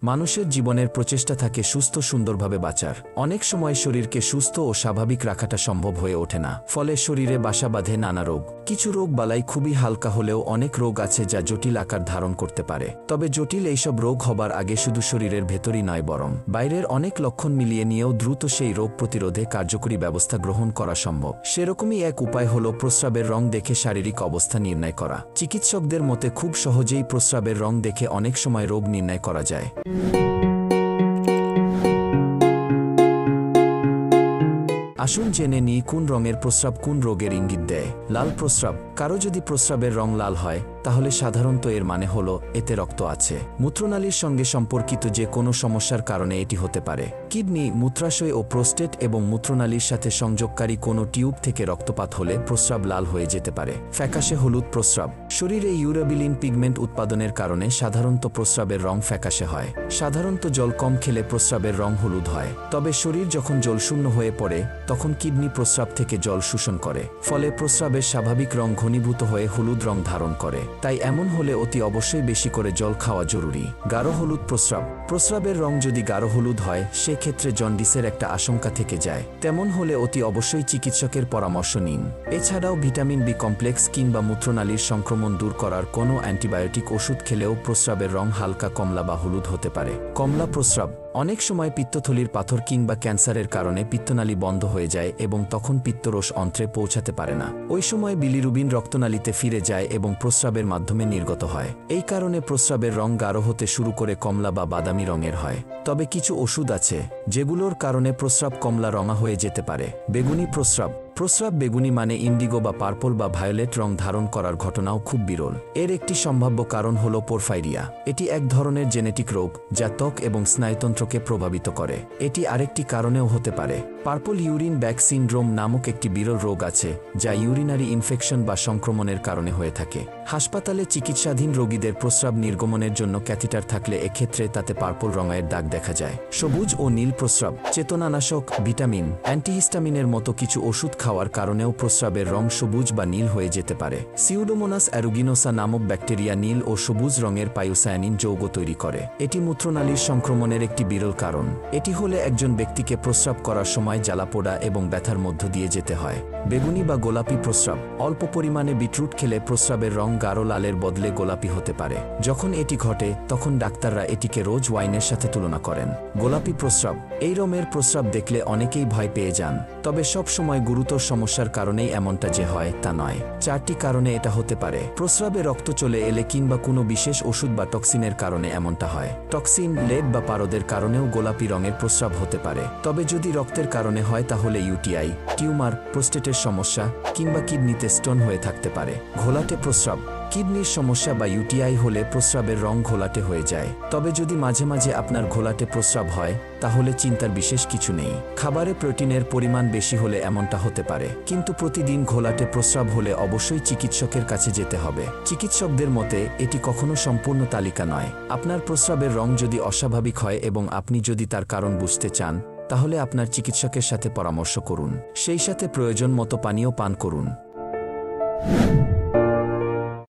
মানুষের জীবনের প্রচেষ্টা থাকে সুস্থ সুন্দরভাবে বাঁচার। অনেক সময় শরীরকে সুস্থ ও স্বাভাবিক রাখাটা সম্ভব হয়ে ওঠে না, ফলে শরীরে বাসা বাঁধে নানা রোগ। কিছু রোগ বালাই খুবই হালকা হলেও অনেক রোগ আছে যা জটিল আকার ধারণ করতে পারে। তবে জটিল এইসব রোগ হবার আগে শুধু শরীরের ভেতরই নয়, বরং বাইরের অনেক লক্ষণ মিলিয়ে নিয়েও দ্রুত সেই রোগ প্রতিরোধে কার্যকরী ব্যবস্থা গ্রহণ করা সম্ভব। সেরকমই এক উপায় হল প্রস্রাবের রং দেখে শারীরিক অবস্থা নির্ণয় করা। চিকিৎসকদের মতে খুব সহজেই প্রস্রাবের রং দেখে অনেক সময় রোগ নির্ণয় করা যায়। আসুন জেনে নিই কোন রঙের প্রস্রাব কোন রোগের ইঙ্গিত দেয়। লাল প্রস্রাব। কারো যদি প্রস্রাবের রং লাল হয় তাহলে সাধারণত এর মানে হলো এতে রক্ত আছে। মূত্রনালীর সঙ্গে সম্পর্কিত যে কোনো সমস্যার কারণে এটি হতে পারে। কিডনি, মূত্রাশয় ও প্রোস্টেট এবং মূত্রনালীর সাথে সংযোগকারী কোনো টিউব থেকে রক্তপাত হলে প্রস্রাব লাল হয়ে যেতে পারে। ফ্যাকাশে হলুদ প্রস্রাব। শরীরে ইউরাবিলিন পিগমেন্ট উৎপাদনের কারণে সাধারণত প্রস্রাবের রং ফ্যাকাশে হয়। সাধারণত জল কম খেলে প্রস্রাবের রং হলুদ হয়। তবে শরীর যখন জলশূন্য হয়ে পড়ে তখন কিডনি প্রস্রাব থেকে জল শোষণ করে, ফলে প্রস্রাবের স্বাভাবিক রং ঘনীভূত হয়ে হলুদ রং ধারণ করে। তাই এমন হলে অতি অবশ্যই বেশি করে জল খাওয়া জরুরি। গাঢ় হলুদ প্রস্রাব। প্রস্রাবের রং যদি গাঢ় হলুদ হয় সেক্ষেত্রে জন্ডিসের একটা আশঙ্কা থেকে যায়। তেমন হলে অতি অবশ্যই চিকিৎসকের পরামর্শ নিন। এছাড়াও ভিটামিন বি কমপ্লেক্স কিংবা মূত্রনালীর সংক্রমণ দূর করার কোনো অ্যান্টিবায়োটিক ওষুধ খেলেও প্রস্রাবের রং হালকা কমলা বা হলুদ হতে পারে। কমলা প্রস্রাব। অনেক সময় পিত্তথলির পাথর কিংবা ক্যান্সারের কারণে পিত্তনালী বন্ধ হয়ে যায় এবং তখন পিত্তরস অন্ত্রে পৌঁছাতে পারে না। ওই সময় বিলিরুবিন রক্তনালীতে ফিরে যায় এবং প্রস্রাবের মাধ্যমে নির্গত হয়। এই কারণে প্রস্রাবের রং গাঢ় হতে শুরু করে কমলা বা বাদামি রঙের হয়। তবে কিছু ওষুধ আছে যেগুলোর কারণে প্রস্রাব কমলা রঙা হয়ে যেতে পারে। বেগুনি প্রস্রাব। প্রস্রাব বেগুনি মানে ইন্ডিগো বা পার্পল বা ভায়োলেট রং ধারণ করার ঘটনাও খুব বিরল। এর একটি সম্ভাব্য কারণ হল পোরফাইরিয়া। এটি এক ধরনের জেনেটিক রোগ যা ত্বক এবং স্নায়ুতন্ত্রকে প্রভাবিত করে। এটি আরেকটি কারণেও হতে পারে। পার্পল ইউরিন ব্যাগ সিনড্রোম নামক একটি বিরল রোগ আছে যা ইউরিনারি ইনফেকশন বা সংক্রমণের কারণে হয়ে থাকে। হাসপাতালে চিকিৎসাধীন রোগীদের প্রস্রাব নির্গমনের জন্য ক্যাথিটার থাকলে এক্ষেত্রে তাতে পার্পল রঙের দাগ দেখা যায়। সবুজ ও নীল প্রস্রাব। চেতনানাশক, ভিটামিন, অ্যান্টিহিস্টামিনের মতো কিছু ওষুধ খাওয়ার কারণেও প্রস্রাবের রং সবুজ বা নীল হয়ে যেতে পারে। সিউডোমোনাস অ্যারুগিনোসা নামক ব্যাকটেরিয়া নীল ও সবুজ রঙের পায়োসায়ানিন যৌগ তৈরি করে। এটি মূত্রনালীর সংক্রমণের একটি বিরল কারণ। এটি হলে একজন ব্যক্তিকে প্রস্রাব করার সময় জ্বালাপোড়া এবং ব্যথার মধ্য দিয়ে যেতে হয়। বেগুনি বা গোলাপি প্রস্রাব। অল্প পরিমাণে বিটরুট খেলে প্রস্রাবের রং গাঢ় লালের বদলে গোলাপি হতে পারে। যখন এটি ঘটে তখন ডাক্তাররা এটিকে রোজ ওয়াইনের সাথে তুলনা করেন। গোলাপি প্রস্রাব। এই রঙের প্রস্রাব দেখলে অনেকেই ভয় পেয়ে যান, তবে সব সময় গুরুতর সমস্যার কারণেই এমনটা যে হয় তা নয়। 4টি কারণে এটা হতে পারে। প্রস্রাবে রক্ত চলে এলে কিংবা কোনো বিশেষ ওষুধ বা টক্সিনের কারণে এমনটা হয়। টক্সিন, লেড বা পারদের কারণেও গোলাপি রঙের প্রস্রাব হতে পারে। তবে যদি রক্তের কারণে হয় তাহলে ইউটিআই, টিউমার, প্রোস্টেটের সমস্যা কিংবা কিডনিতে স্টোন হয়ে থাকতে পারে। ঘোলাটে প্রস্রাব। কিডনির সমস্যা বা ইউটিআই হলে প্রস্রাবের রং ঘোলাটে হয়ে যায়। তবে যদি মাঝে মাঝে আপনার ঘোলাটে প্রস্রাব হয় তাহলে চিন্তার বিশেষ কিছু নেই। খাবারে প্রোটিনের পরিমাণ বেশি হলে এমনটা হতে পারে, কিন্তু প্রতিদিন ঘোলাটে প্রস্রাব হলে অবশ্যই চিকিৎসকের কাছে যেতে হবে। চিকিৎসকদের মতে এটি কখনো সম্পূর্ণ তালিকা নয়। আপনার প্রস্রাবের রং যদি অস্বাভাবিক হয় এবং আপনি যদি তার কারণ বুঝতে চান তাহলে আপনার চিকিৎসকের সাথে পরামর্শ করুন। সেই সাথে প্রয়োজন মতো পানীয় পান করুন।